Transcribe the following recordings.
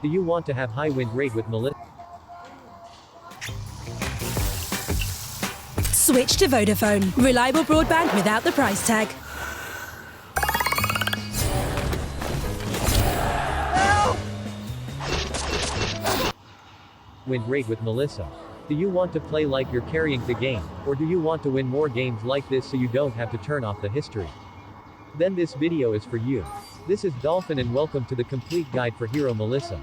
Do you want to have high win rate with Meilssa? Switch to Vodafone. Reliable broadband without the price tag. Win rate with Meilssa. Do you want to play like you're carrying the game, or do you want to win more games like this so you don't have to turn off the history? Then this video is for you. This is Dolphin and welcome to the complete guide for Hero Meilssa.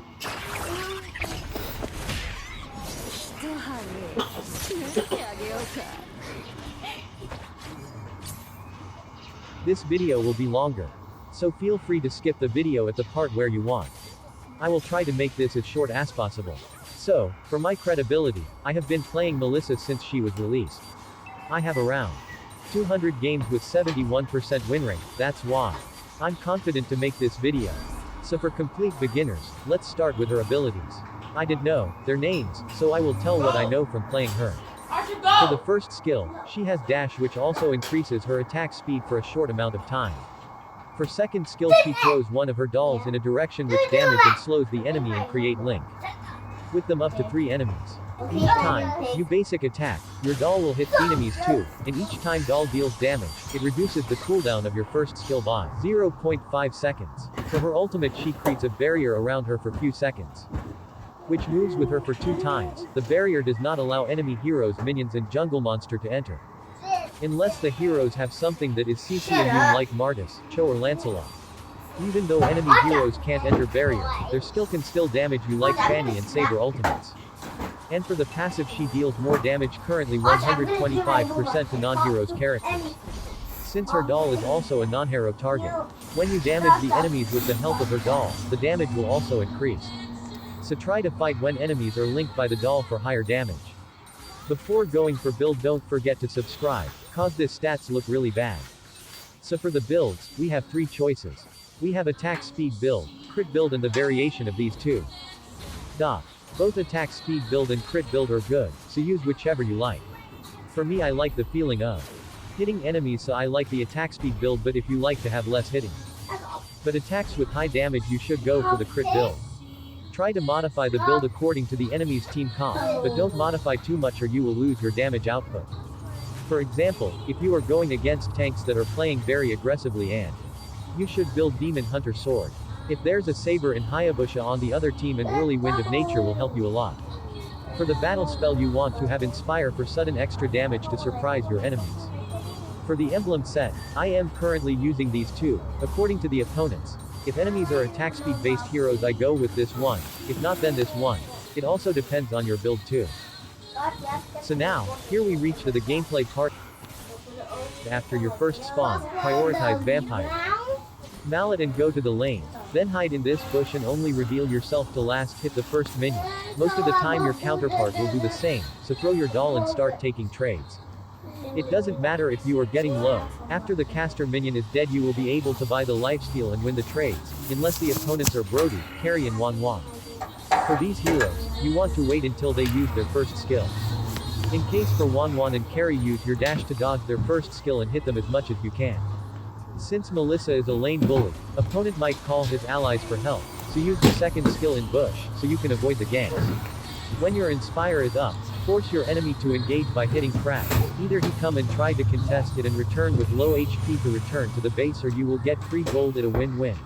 This video will be longer, so feel free to skip the video at the part where you want. I will try to make this as short as possible. So, for my credibility, I have been playing Meilssa since she was released. I have around 200 games with 71% win rate, that's why I'm confident to make this video. So for complete beginners, let's start with her abilities. I didn't know their names, so I will tell what I know from playing her. For the first skill, she has dash, which also increases her attack speed for a short amount of time. For second skill, she throws one of her dolls in a direction which damage and slows the enemy and create link with them up to 3 enemies. Each time you basic attack, your doll will hit enemies too, and each time doll deals damage, it reduces the cooldown of your first skill by 0.5 seconds. For her ultimate, she creates a barrier around her for few seconds, which moves with her for 2 times. The barrier does not allow enemy heroes, minions and jungle monster to enter, unless the heroes have something that is CC immune like Martis, Cho or Lancelot. Even though enemy heroes can't enter barrier, their skill can still damage you like Fanny and Saber ultimates. And for the passive, she deals more damage, currently 125% to non-heroes characters. Since her doll is also a non-hero target, when you damage the enemies with the help of her doll, the damage will also increase. So try to fight when enemies are linked by the doll for higher damage. Before going for build, don't forget to subscribe, cause this stats look really bad. So for the builds, we have 3 choices. We have attack speed build, crit build and the variation of these two. Both attack speed build and crit build are good, so use whichever you like. For me, I like the feeling of hitting enemies, so I like the attack speed build, but if you like to have less hitting but attacks with high damage, you should go for the crit build. Try to modify the build according to the enemy's team comp, but don't modify too much or you will lose your damage output. For example, if you are going against tanks that are playing very aggressively, and you should build Demon Hunter Sword. If there's a Saber and Hayabusa on the other team, an early Wind of Nature will help you a lot. For the battle spell, you want to have Inspire for sudden extra damage to surprise your enemies. For the emblem set, I am currently using these 2, according to the opponents. If enemies are attack speed based heroes, I go with this one, if not then this one. It also depends on your build too. So now, here we reach to the gameplay part. After your first spawn, prioritize Vampire Mallet and go to the lane, then hide in this bush and only reveal yourself to last hit the first minion. Most of the time your counterpart will do the same, so throw your doll and start taking trades. It doesn't matter if you are getting low. After the caster minion is dead, you will be able to buy the lifesteal and win the trades, unless the opponents are Brody, Carry and Wan. For these heroes, you want to wait until they use their first skill. In case for Wan and Carry, use your dash to dodge their first skill and hit them as much as you can. Since Meilssa is a lane bully, opponent might call his allies for help, so use the second skill in bush, so you can avoid the ganks. When your Inspire is up, force your enemy to engage by hitting crash. Either he come and try to contest it and return with low HP to return to the base, or you will get free gold at a win-win.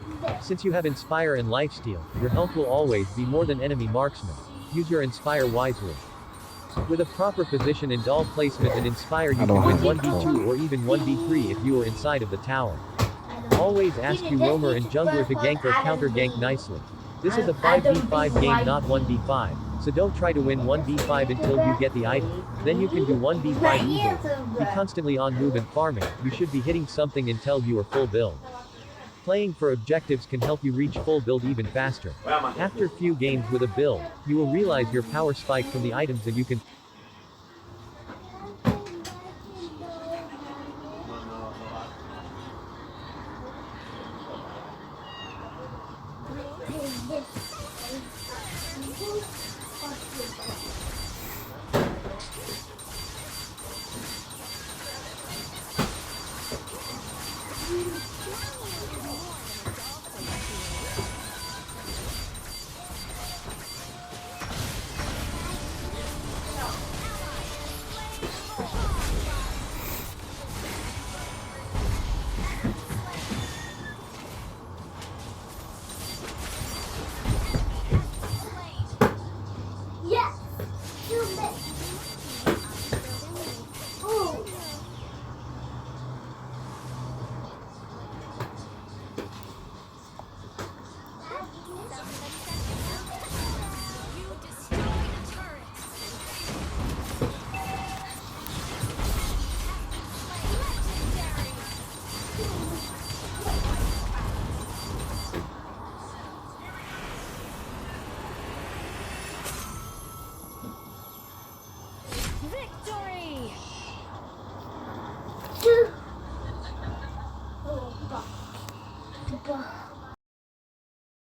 Since you have Inspire and lifesteal, your health will always be more than enemy marksman. Use your Inspire wisely. With a proper position and doll placement and Inspire, you can win 1v2 or even 1v3 if you are inside of the tower. Always ask your roamer and jungler to gank or counter gank nicely. This is a 5v5 game, not 1v5, so don't try to win 1v5 until you get the item. Then you can do 1v5 easily. Be constantly on move and farming. You should be hitting something until you are full build. Playing for objectives can help you reach full build even faster. After few games with a build, you will realize your power spike from the items and you can